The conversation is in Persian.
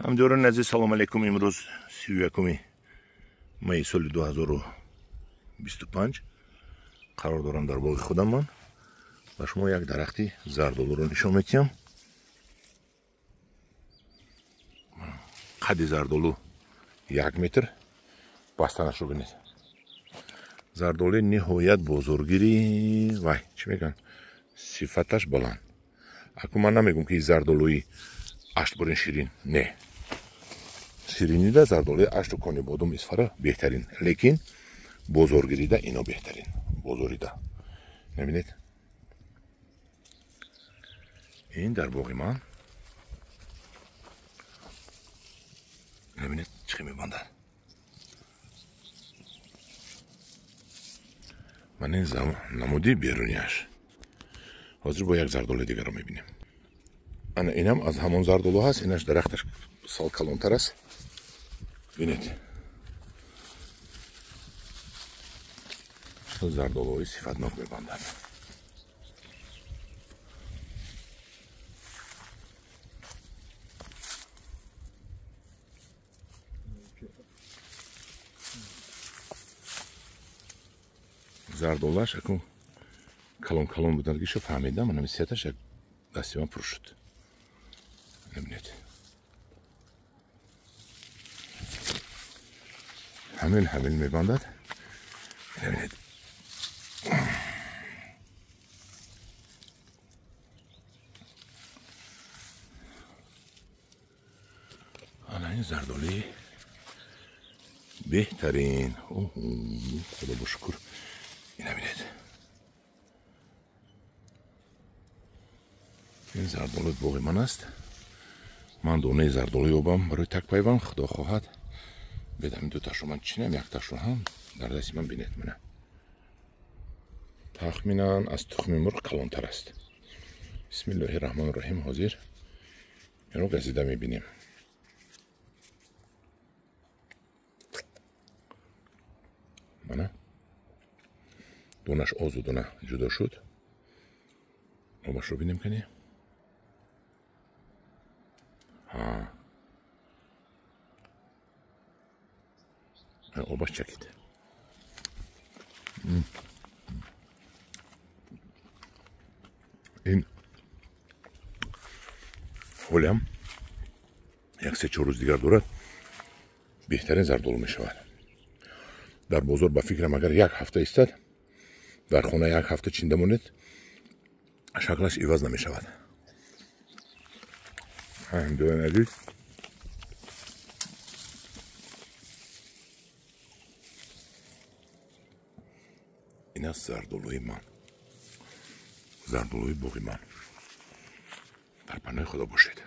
همدوران عزیز سلام علیکم. امروز 31 می سال 2025 قرار دارم در باغ خودم من و شما یک درختی زردآلو رو نشون میدم. قد زردآلو 1 متر، بستنش رو ببینید. زردآلو نهایت بزرگی وای چی میگن صفتش بلند. اكو من نمیگم که زردآلوی اشت برین شیرین، نه، شیرینی ده زردآلوی اشت و کنی بادام اسفره بهترین، لیکن بزرگی ده اینا بهترین بزرگی ده. نبینید این در باغ من، نبینید چی میبندن. من این نمودی بیرونیش. حاضر با یک زردآلو دیگر رو میبینیم. انا اینم از همون زردآلو هست. اینش درختش سال کلانتر است. ببینید زردآلوی صفتناک میبندن. زردآلوش اكو کلان بودنگیشو فهمیدم. من نمیسیتش یک دستی من پر شد. نبینید همین میبندد. نبینید آن این زردآلوی بهترین. خدا بشکر. این نبینید این زردآلو باغ من است. من دونه زردآلو یابم برای تک پیوند. خدا خواهد بدم دو تاشو. من چینم یک تاشو هم در دست من بینید. منه تخمینا از تخم مرغ کلانتر است. بسم الله الرحمن الرحیم. حاضر اینو گزیده میبینیم. منه دونش آز و دونه جدا شد. آبش رو بینیم کنی. آبش چکید. این حولم یک 3-4 روز دیگر دارد بهترین زردآلو می شود. در بازار به فکرم اگر یک هفته ایستد در خانه یک هفته چینده مونید شکلش عوض نمی شود. همدون عزیز این است زردآلوی من، زردآلوی باغ من. در پناه خدا باشید.